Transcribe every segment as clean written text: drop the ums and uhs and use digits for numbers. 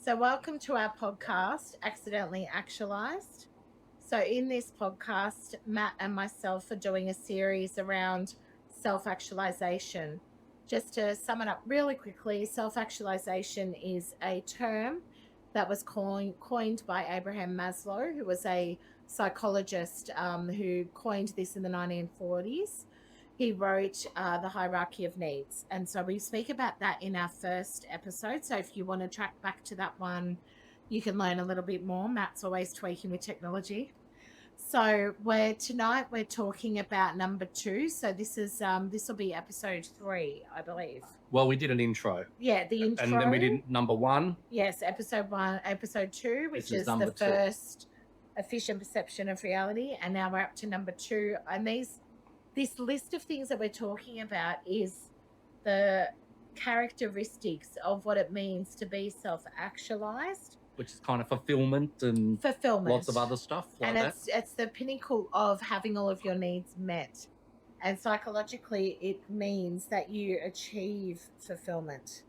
So, welcome to our podcast, Accidentally Actualized. So, in this podcast, Matt and myself are doing a series around self actualization. Just to sum it up really quickly, self actualization is a term that was coined by Abraham Maslow, who was a psychologist who coined this in the 1940s. He wrote The Hierarchy of Needs. And so we speak about that in our first episode. So if you want to track back to that one, you can learn a little bit more. Matt's always tweaking with technology. So we're talking about number 2. So this will be episode 3, I believe. Well, we did an intro. Yeah, the intro. And then we did number 1. Yes, episode 1, episode 2, which is the first efficient perception of reality. And now we're up to number 2. And this list of things that we're talking about is the characteristics of what it means to be self-actualized. Which is kind of fulfillment and lots of other stuff like and that. It's the pinnacle of having all of your needs met. And psychologically, it means that you achieve fulfillment.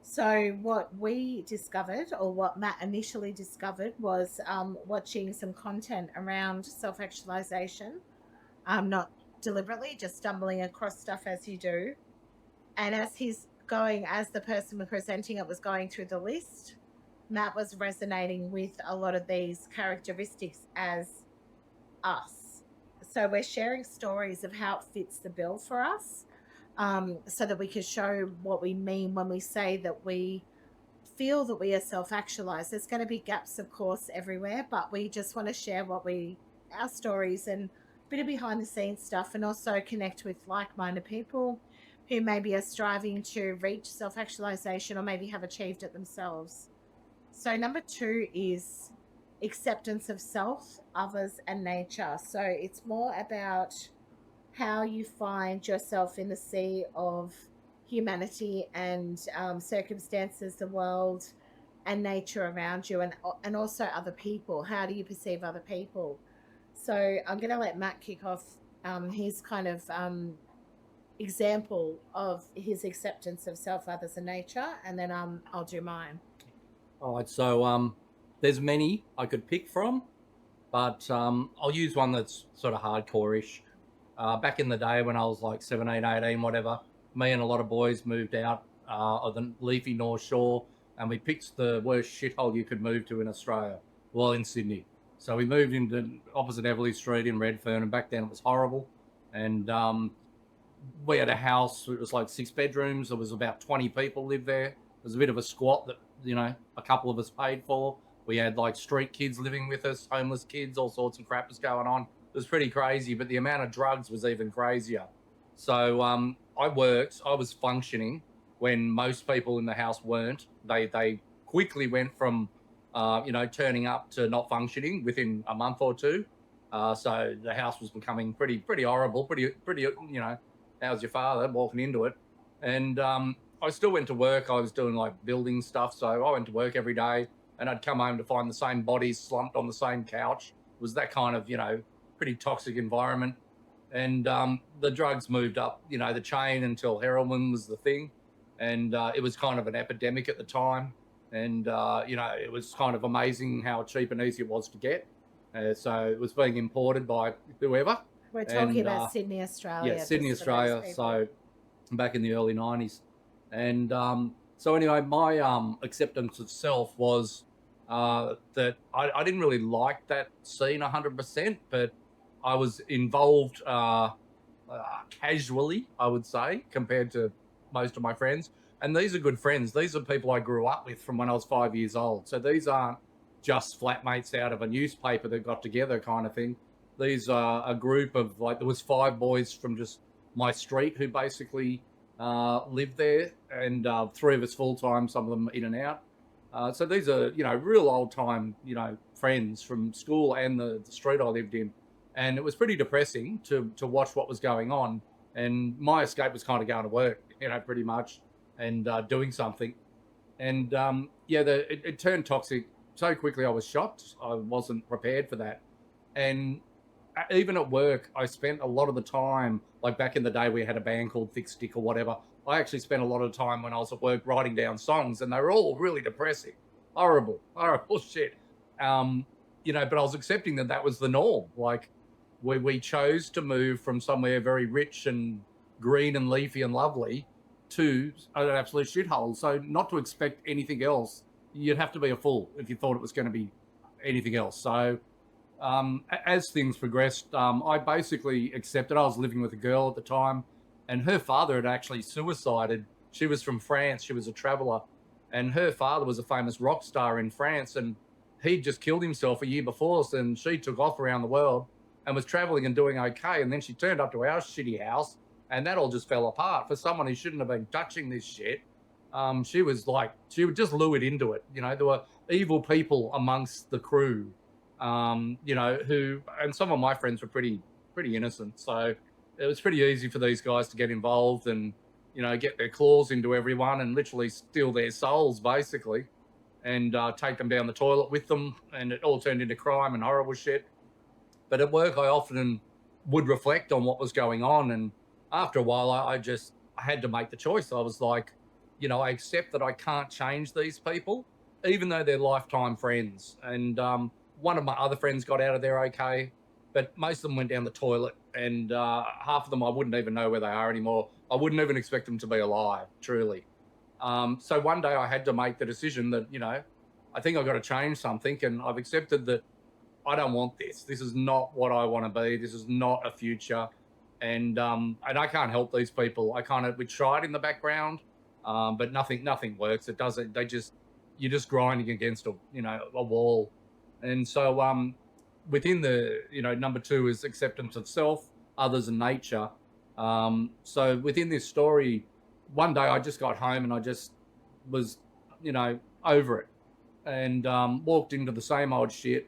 So what we discovered, or what Matt initially discovered, was watching some content around self-actualization. Not deliberately, just stumbling across stuff as you do. And as the person presenting it was going through the list, Matt was resonating with a lot of these characteristics as us. So we're sharing stories of how it fits the bill for us, so that we can show what we mean when we say that we feel that we are self-actualized. There's going to be gaps, of course, everywhere, but we just want to share our stories and a bit of behind the scenes stuff, and also connect with like-minded people who maybe are striving to reach self-actualization or maybe have achieved it themselves. So number 2 is acceptance of self, others, and nature. So it's more about how you find yourself in the sea of humanity and circumstances, the world, and nature around you, and also other people. How do you perceive other people? So I'm going to let Matt kick off his kind of example of his acceptance of self, others, and nature, and then I'll do mine. All right, so there's many I could pick from, but I'll use one that's sort of hardcore-ish. Back in the day when I was like 17, 18, whatever, me and a lot of boys moved out of the leafy North Shore, and we picked the worst shithole you could move to in Australia, well, in Sydney. So we moved into opposite Everleigh Street in Redfern, and back then it was horrible. And we had a house, it was like 6 bedrooms. There was about 20 people lived there. There was a bit of a squat that, a couple of us paid for. We had like street kids living with us, homeless kids, all sorts of crap was going on. It was pretty crazy, but the amount of drugs was even crazier. So I was functioning when most people in the house weren't. They quickly went from, turning up to not functioning within a month or two. So the house was becoming pretty horrible, pretty, how's your father, walking into it. And I still went to work. I was doing like building stuff. So I went to work every day, and I'd come home to find the same bodies slumped on the same couch. It was that kind of, pretty toxic environment. And the drugs moved up, the chain until heroin was the thing. And it was kind of an epidemic at the time. And, it was kind of amazing how cheap and easy it was to get. So it was being imported by whoever. We're talking about Sydney, Australia. Yeah, Sydney, Australia. So back in the early 90s. And so anyway, my acceptance of self was that I didn't really like that scene 100%, but I was involved casually, I would say, compared to most of my friends. And these are good friends. These are people I grew up with from when I was 5 years old. So these aren't just flatmates out of a newspaper that got together kind of thing. These are a group of, there was 5 boys from just my street who basically lived there, and 3 of us full-time, some of them in and out. So these are, real old-time, friends from school and the street I lived in. And it was pretty depressing to watch what was going on. And my escape was kind of going to work, pretty much, and doing something. And, it turned toxic so quickly. I was shocked. I wasn't prepared for that. And even at work, I spent a lot of the time, like back in the day, we had a band called Thick Stick or whatever. I actually spent a lot of time when I was at work writing down songs, and they were all really depressing. horrible, horrible shit. Um, but I was accepting that that was the norm. Like we chose to move from somewhere very rich and green and leafy and lovely to an absolute shithole. So not to expect anything else, you'd have to be a fool if you thought it was going to be anything else. So as things progressed, I basically accepted. I was living with a girl at the time, and her father had actually suicided. She was from France. She was a traveler, and her father was a famous rock star in France, and he'd just killed himself a year before us. And she took off around the world and was traveling and doing okay. And then she turned up to our shitty house, and that all just fell apart. For someone who shouldn't have been touching this shit, she was like, she would just lured into it. There were evil people amongst the crew, who, and some of my friends were pretty innocent. So it was pretty easy for these guys to get involved and, get their claws into everyone and literally steal their souls basically, and take them down the toilet with them. And it all turned into crime and horrible shit. But at work, I often would reflect on what was going on. And after a while, I had to make the choice. I was like, I accept that I can't change these people, even though they're lifetime friends. And one of my other friends got out of there okay, but most of them went down the toilet. And half of them, I wouldn't even know where they are anymore. I wouldn't even expect them to be alive, truly. So one day I had to make the decision that, I think I've got to change something. And I've accepted that I don't want this. This is not what I want to be. This is not a future. And I can't help these people. We tried in the background, but nothing works. It doesn't. You're just grinding against a wall. And so within the number two is acceptance of self, others, and nature. So within this story, one day I just got home and I just was over it, and walked into the same old shit.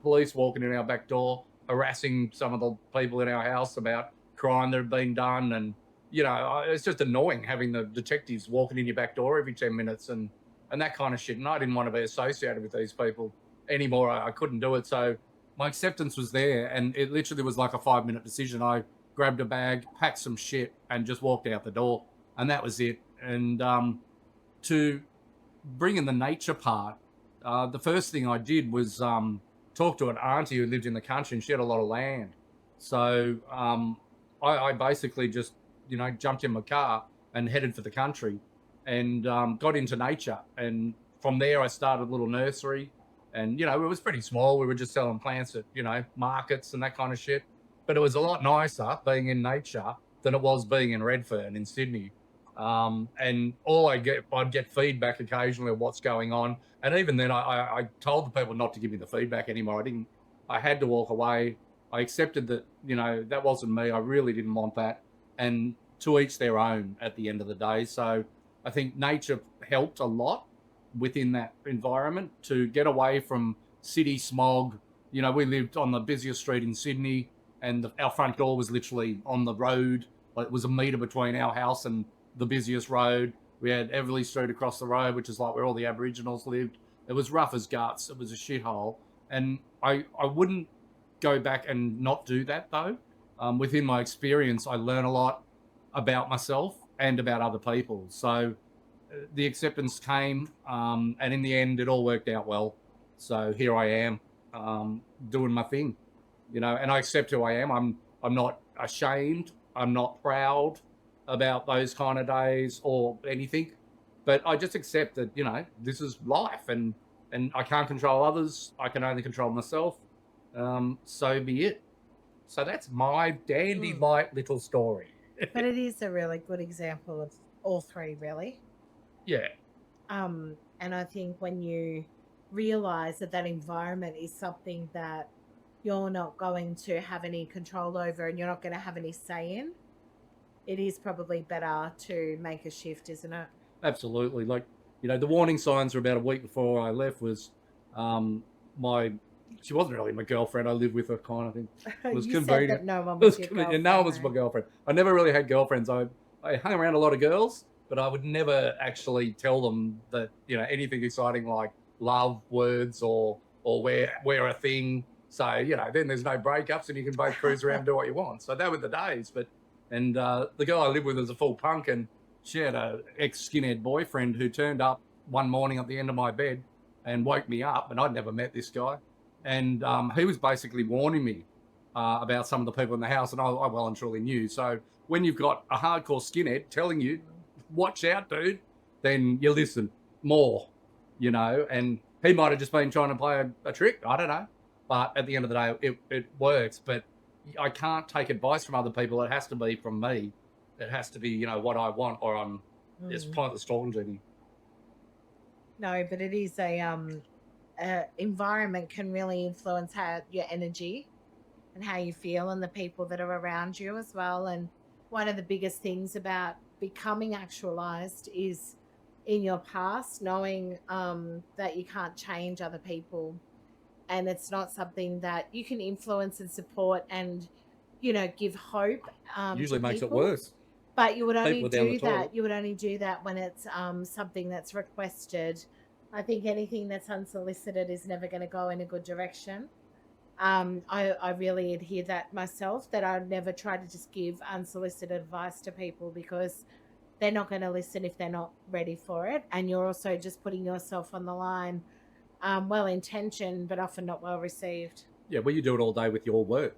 Police walking in our back door, harassing some of the people in our house about crime that had been done. And, it's just annoying having the detectives walking in your back door every 10 minutes and that kind of shit. And I didn't want to be associated with these people anymore. I couldn't do it. So my acceptance was there. And it literally was like a 5-minute decision. I grabbed a bag, packed some shit, and just walked out the door. And that was it. And to bring in the nature part, the first thing I did was talk to an auntie who lived in the country, and she had a lot of land. So I basically just, jumped in my car and headed for the country, and got into nature. And from there, I started a little nursery. And, it was pretty small. We were just selling plants at, markets and that kind of shit. But it was a lot nicer being in nature than it was being in Redfern in Sydney. And I'd get feedback occasionally of what's going on. And even then, I told the people not to give me the feedback anymore. I had to walk away. I accepted that, that wasn't me. I really didn't want that. And to each their own at the end of the day. So I think nature helped a lot within that environment to get away from city smog. We lived on the busiest street in Sydney, and our front door was literally on the road. Like, it was a metre between our house and the busiest road. We had Everleigh Street across the road, which is like where all the Aboriginals lived. It was rough as guts. It was a shithole. And I wouldn't go back and not do that, though. Within my experience, I learn a lot about myself and about other people. So the acceptance came, and in the end, it all worked out well. So here I am, doing my thing, and I accept who I am. I'm not ashamed. I'm not proud about those kind of days or anything, but I just accept that, this is life, and I can't control others. I can only control myself. So be it. So that's my dandy Mm. light little story. But it is a really good example of all three, really. Yeah, And I think when you realize that that environment is something that you're not going to have any control over and you're not going to have any say in, it is probably better to make a shift, isn't it? absolutely. Like, the warning signs were about a week before I left was, my, she wasn't really my girlfriend. I lived with her kind of thing. It was You said that convenient. no one It was was your convenient. No one girlfriend, was my though. girlfriend. I never really had girlfriends. I hung around a lot of girls, but I would never actually tell them that, anything exciting like love words or wear a thing. So, then there's no breakups and you can both cruise around and do what you want. So that were the days. And the girl I lived with was a full punk, and she had a ex skinhead boyfriend who turned up one morning at the end of my bed and woke me up, and I'd never met this guy. And he was basically warning me about some of the people in the house, and I well and truly knew. So when you've got a hardcore skinhead telling you, watch out, dude, then you listen more, and he might have just been trying to play a trick. I don't know. But at the end of the day, it works. But I can't take advice from other people. It has to be from me. It has to be, what I want, or it's Mm. pointless talking to me. No, but it is environment can really influence how your energy and how you feel and the people that are around you as well. And one of the biggest things about becoming actualized is in your past, knowing that you can't change other people, and it's not something that you can influence and support and give hope to Usually makes it people, worse. but you would only People are down the do toilet. that. You would only do that when it's something that's requested. I think anything that's unsolicited is never going to go in a good direction. I really adhere that myself, that I never try to just give unsolicited advice to people, because they're not going to listen if they're not ready for it. And you're also just putting yourself on the line, well intentioned, but often not well received. Yeah, well, you do it all day with your work.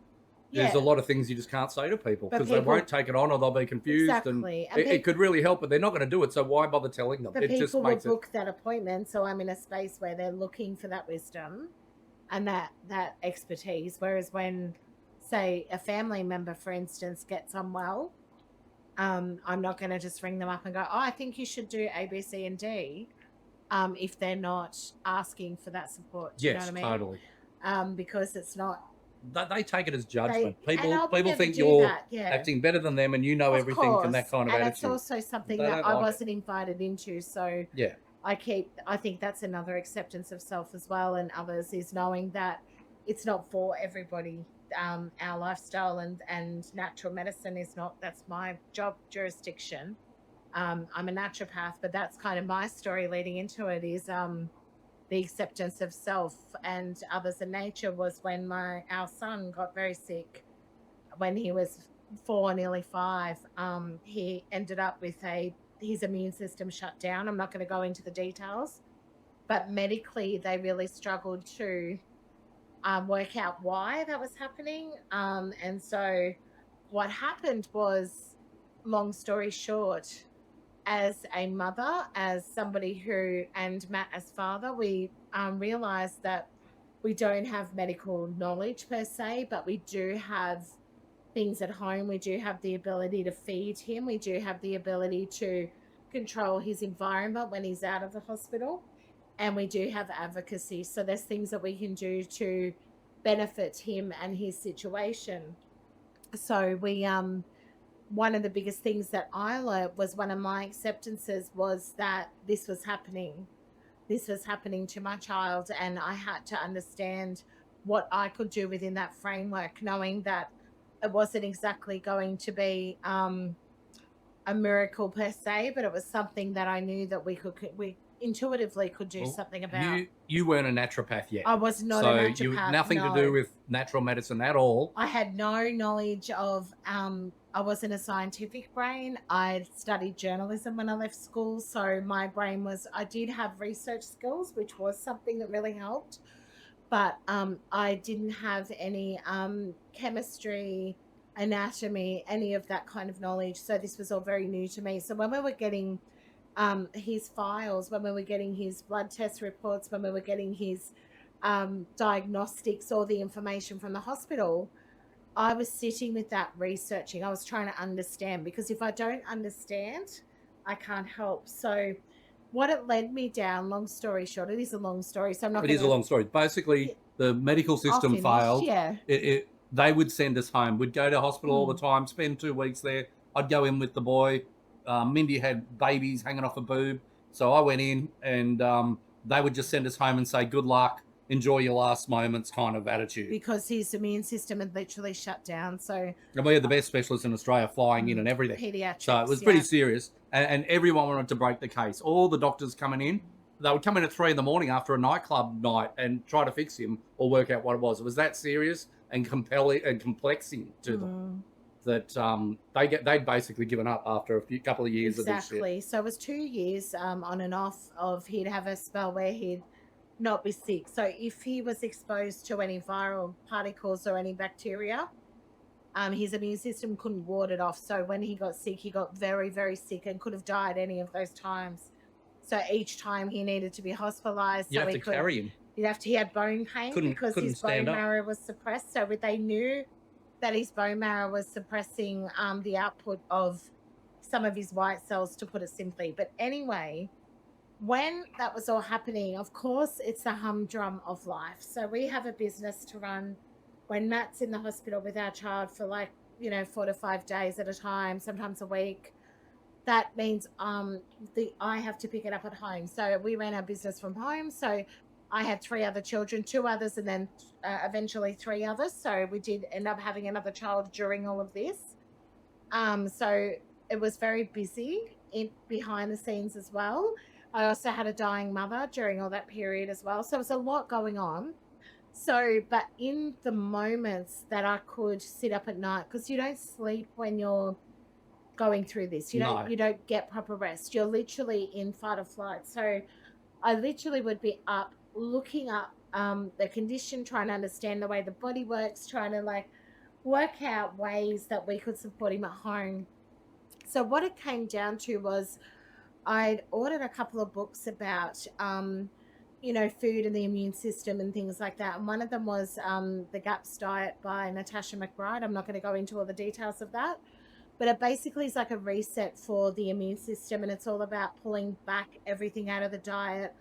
There's a Yeah, lot of things you just can't say to people but because they won't people, take it on, or they'll be confused, and exactly. And it could really help, but they're not going to do it. So why bother telling them? but It just people will makes it. book that appointment. So I'm in a space where they're looking for that wisdom and that expertise. Whereas when, say, a family member, for instance, gets unwell, I'm not going to just ring them up and go, "Oh, I think you should do A, B, C, and D," if they're not asking for that support. Do you know what Yes, I mean? totally. Because it's not They take it as they, judgment. and People I would people never think do you're that. Yeah, acting better than them, and you know of everything, and that course. kind of And it's attitude. also something They that don't I like it. wasn't invited into. So Yeah. I think that's another acceptance of self as well, and others, is knowing that it's not for everybody. Our lifestyle and natural medicine is not, that's my job jurisdiction. I'm a naturopath, but that's kind of my story leading into it, is the acceptance of self and others in nature, was when my our son got very sick when he was 4, nearly 5. He ended up with a his immune system shut down. I'm not going to go into the details, but medically they really struggled to work out why that was happening. And so what happened was, long story short, as a mother, as somebody who, and Matt as father, we realized that we don't have medical knowledge per se, but we do have things at home. We do have the ability to feed him. We do have the ability to control his environment when he's out of the hospital. And we do have advocacy. So there's things that we can do to benefit him and his situation. So we one of the biggest things that I learned, was one of my acceptances, was that this was happening. This was happening to my child, and I had to understand what I could do within that framework, knowing that it wasn't exactly going to be a miracle per se, but it was something that I knew that we intuitively could do Well, something about. you weren't a naturopath yet, I was not a so you naturopath, nothing to do no. with natural medicine at all. I had no knowledge of, I wasn't a scientific brain. I studied journalism when I left school. So my brain was, I did have research skills, which was something that really helped. But I didn't have any chemistry, anatomy, any of that kind of knowledge. So this was all very new to me. So when we were getting his files, when we were getting his blood test reports, when we were getting his diagnostics, all the information from the hospital, I was sitting with that researching. I was trying to understand, because if I don't understand, I can't help. So, what it led me down, long story short, it is a long story. So, I'm not It going is a to, long story. yeah, Basically, the medical I'll system finish. failed. Yeah. They would send us home. We'd go to hospital all the Mm. time, spend 2 weeks there. I'd go in with the boy. Mindy had babies hanging off a boob. So I went in, and they would just send us home and say, good luck, enjoy your last moments, kind of attitude. Because his immune system had literally shut down. So, And we had the best specialists in Australia flying in and everything. So it pediatrics, was pretty yeah. serious. And everyone wanted to break the case. All the doctors coming in, they would come in at 3 in the morning after a nightclub night and try to fix him or work out what it was. It was that serious and compelling and complexing to them. Mm. that they'd basically given up after a couple of years of this shit. Exactly. So it was 2 years on and off of he'd have a spell where he'd not be sick. So if he was exposed to any viral particles or any bacteria, his immune system couldn't ward it off. So when he got sick, he got very, very sick and could have died any of those times. So each time he needed to be hospitalized, You'd so have to carry him. he had bone pain because Couldn't his stand bone up. marrow was suppressed. So they knew that his bone marrow was suppressing the output of some of his white cells, to put it simply. But anyway, when that was all happening, of course, it's the humdrum of life. So we have a business to run. When Matt's in the hospital with our child for like, 4 to 5 days at a time, sometimes a week, that means the I have to pick it up at home. So we ran our business from home. So I had three other children, two others, and then eventually three others. So we did end up having another child during all of this. So it was very busy in behind the scenes as well. I also had a dying mother during all that period as well. So it was a lot going on. So, but in the moments that I could sit up at night, because you don't sleep when you're going through this, No, you don't get proper rest. You're literally in fight or flight. So I literally would be up looking up the condition, trying to understand the way the body works, trying to like work out ways that we could support him at home. So what it came down to was I'd ordered a couple of books about food and the immune system and things like that. And one of them was The GAPS Diet by Natasha McBride. I'm not going to go into all the details of that, but it basically is like a reset for the immune system, and it's all about pulling back everything out of the diet,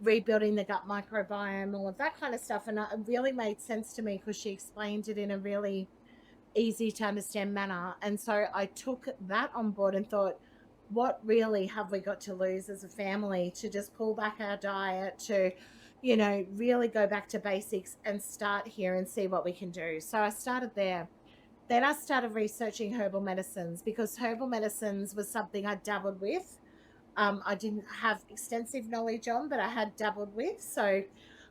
rebuilding the gut microbiome, all of that kind of stuff. And it really made sense to me because she explained it in a really easy to understand manner. And so I took that on board and thought, what really have we got to lose as a family to just pull back our diet, to, really go back to basics and start here and see what we can do. So I started there. Then I started researching herbal medicines because herbal medicines was something I dabbled with. I didn't have extensive knowledge on, but I had dabbled with. So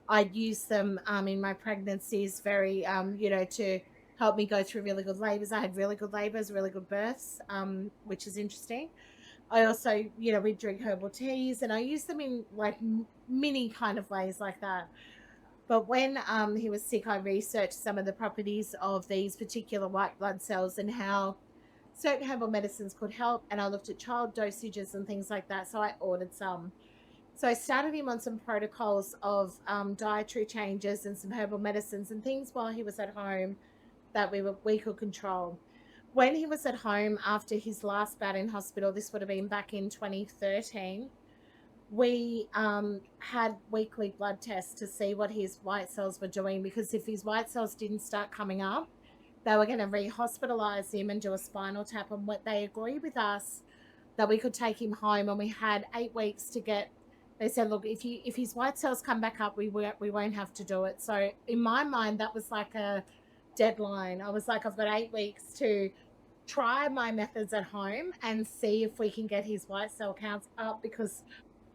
I'd use them in my pregnancies, very, to help me go through really good labors. I had really good labors, really good births, which is interesting. I also, we drink herbal teas, and I use them in like mini kind of ways like that. But when he was sick, I researched some of the properties of these particular white blood cells and how certain herbal medicines could help. And I looked at child dosages and things like that. So I ordered some. So I started him on some protocols of dietary changes and some herbal medicines and things while he was at home that we could control. When he was at home after his last bout in hospital, this would have been back in 2013, we had weekly blood tests to see what his white cells were doing, because if his white cells didn't start coming up, they were going to re-hospitalize him and do a spinal tap. And what they agreed with us that we could take him home, and we had 8 weeks to get. They said, look, if his white cells come back up, we won't have to do it. So in my mind, that was like a deadline. I was like, I've got 8 weeks to try my methods at home and see if we can get his white cell counts up, because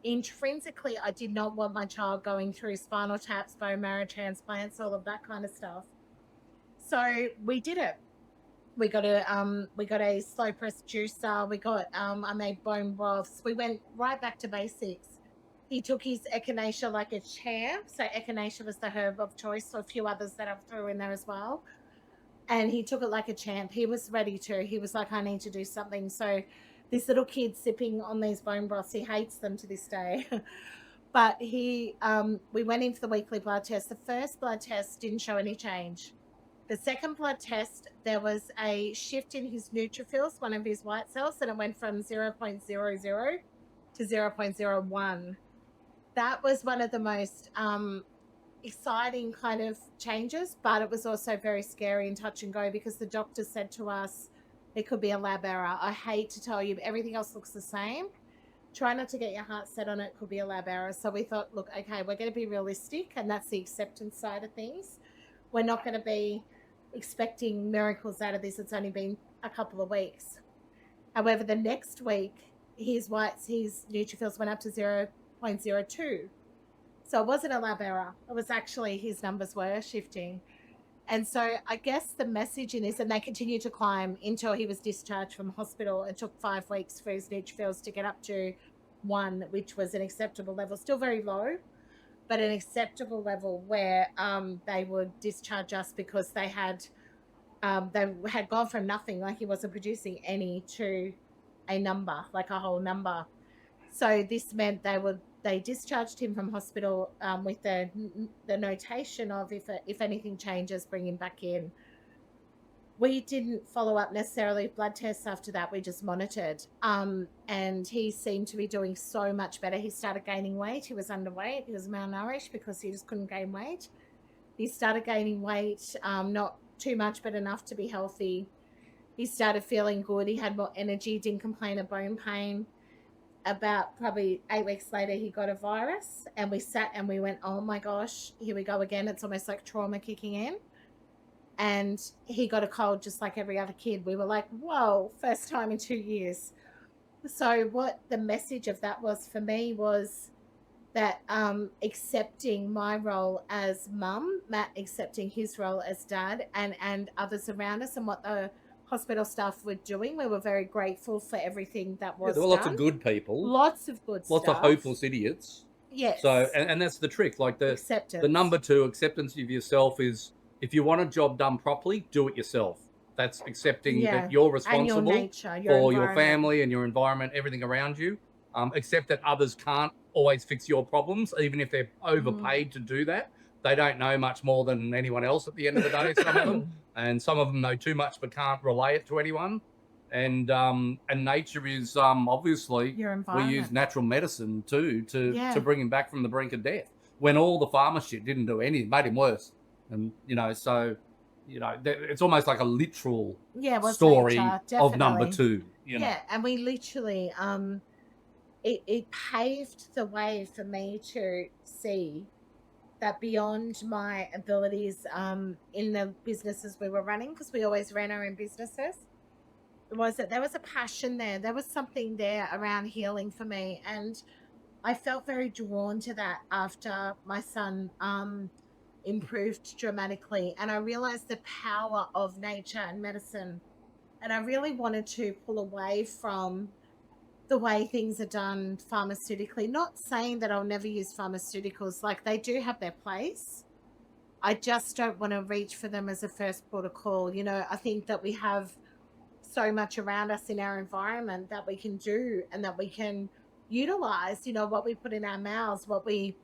intrinsically I did not want my child going through spinal taps, bone marrow transplants, all of that kind of stuff. So we did it. We got a slow press juicer. I made bone broths. We went right back to basics. He took his echinacea like a champ. So echinacea was the herb of choice, so a few others that I've threw in there as well. And he took it like a champ. He was ready to. He was like, I need to do something. So this little kid sipping on these bone broths, he hates them to this day. But we went in for the weekly blood test. The first blood test didn't show any change. The second blood test, there was a shift in his neutrophils, one of his white cells, and it went from 0.00 to 0.01. That was one of the most exciting kind of changes, but it was also very scary and touch and go, because the doctor said to us it could be a lab error. I hate to tell you, everything else looks the same. Try not to get your heart set on it, could be a lab error. So we thought, look, okay, we're going to be realistic, and that's the acceptance side of things. We're not going to be expecting miracles out of this. It's only been a couple of weeks. However, the next week, his neutrophils went up to 0.02. So it wasn't a lab error. It was actually his numbers were shifting. And so I guess the message in this, and they continued to climb until he was discharged from hospital. It took 5 weeks for his neutrophils to get up to 1, which was an acceptable level, still very low, but an acceptable level where they would discharge us because they had gone from nothing, like he wasn't producing any, to a number, like a whole number. So this meant they discharged him from hospital with the notation of if anything changes, bring him back in. We didn't follow up necessarily blood tests after that. We just monitored. And he seemed to be doing so much better. He started gaining weight. He was underweight. He was malnourished because he just couldn't gain weight. He started gaining weight, not too much, but enough to be healthy. He started feeling good. He had more energy, didn't complain of bone pain. About probably 8 weeks later, he got a virus, and we sat and we went, oh my gosh, here we go again. It's almost like trauma kicking in. And he got a cold just like every other kid. We were like, whoa, first time in 2 years. So what the message of that was for me was that accepting my role as mum, Matt accepting his role as dad, and others around us, and what the hospital staff were doing. We were very grateful for everything that Yeah, there was were lots of done. good people, Lots of good lots of stuff. hopeless idiots. So, Yes. and that's the trick. Like the Acceptance. number two, acceptance of yourself, is if you want a job done properly, do it yourself. That's accepting that Yeah. you're And your responsible nature, your for your environment. family and your environment, everything around you. Accept that others can't always fix your problems, even if they're Mhm. overpaid to do that. They don't know much more than anyone else at the end of the day, some of them. And some of them know too much but can't relay it to anyone. And nature is obviously Your we use environment. natural medicine too to Yeah. bring him back from the brink of death. When all the pharma shit didn't do anything, made him worse. And so it's almost like a literal Yeah, it was story nature, of number definitely. two. Yeah. And we literally it paved the way for me to see that beyond my abilities in the businesses we were running, because we always ran our own businesses, was that there was a passion there. There was something there around healing for me. And I felt very drawn to that after my son improved dramatically. And I realized the power of nature and medicine. And I really wanted to pull away from the way things are done pharmaceutically. Not saying that I'll never use pharmaceuticals, like they do have their place. I just don't want to reach for them as a first port of call. I think that we have so much around us in our environment that we can do and that we can utilize, what we put in our mouths, what we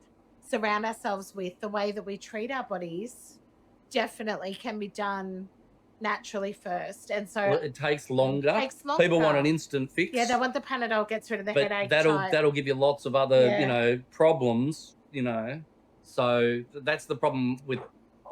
surround ourselves with, the way that we treat our bodies definitely can be done naturally first. And so Well, it takes longer. takes People want an longer. instant Yeah, they fix, want the Panadol gets rid of the but headache that'll type. that'll give you lots of other Yeah, problems. So that's the problem with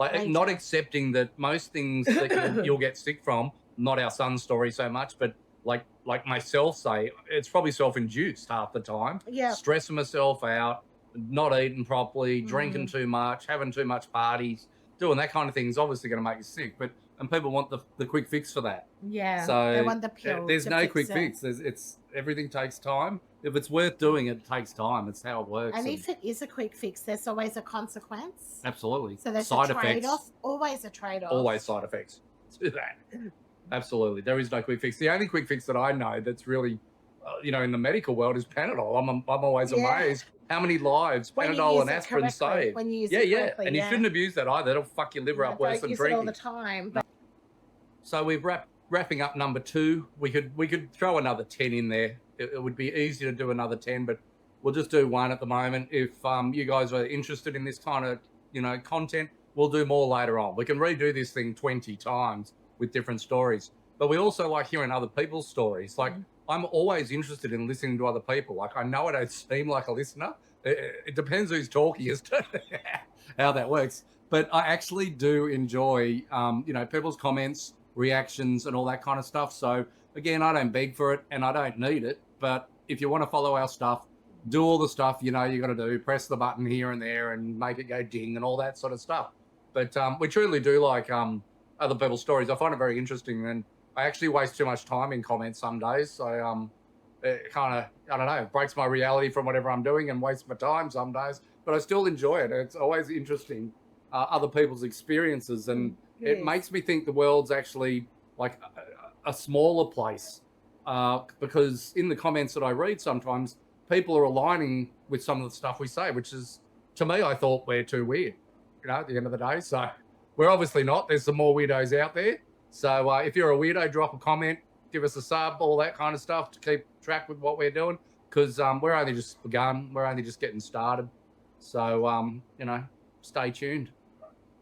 like not nature. accepting that most things that you'll get sick from. Not our son's story so much, but like myself, say it's probably self-induced half the time. Yeah. Stressing myself out, not eating properly, drinking Mm, too much, having too much parties, doing that kind of thing is obviously going to make you sick. But and people want the quick fix for that. yeah, they So want the pill there's to no fix quick it. fix. It's everything takes time. If it's worth doing, it takes time. It's how it works, And and if it is a quick fix, there's always a consequence. absolutely So there's a side trade effects. off, always a trade Always off. side effects to that. Absolutely, there is no quick fix. The only quick fix that I know that's really, in the medical world is Panadol. I'm always Yeah. amazed how many lives When you Panadol use and it aspirin correctly. save. When you use Yeah, it yeah, correctly, and you yeah. shouldn't abuse that either. It'll fuck your liver No, up worse don't than use it all the drinking. time. No. But So we've wrapping up number two. We could throw another 10 in there. It would be easy to do another 10, but we'll just do one at the moment. If you guys are interested in this kind of content, we'll do more later on. We can redo this thing 20 times with different stories. But we also like hearing other people's stories. Like mm, I'm always interested in listening to other people. Like I know I don't seem like a listener. It depends who's talking as to how that works. But I actually do enjoy, people's comments, reactions, and all that kind of stuff. So again, I don't beg for it, and I don't need it. But if you want to follow our stuff, do all the stuff you got to do. Press the button here and there, and make it go ding, and all that sort of stuff. But we truly do like other people's stories. I find it very interesting, and I actually waste too much time in comments some days. So it kind of, I don't know, breaks my reality from whatever I'm doing and wastes my time some days. But I still enjoy it. It's always interesting, other people's experiences. And mm. it Yes. makes me think the world's actually like a smaller place. Because in the comments that I read, sometimes people are aligning with some of the stuff we say, which is, to me, I thought we're too weird, at the end of the day. So we're obviously not. There's some more weirdos out there. So if you're a weirdo, drop a comment, give us a sub, all that kind of stuff to keep track with what we're doing. Because we're only just begun. We're only just getting started. So, stay tuned.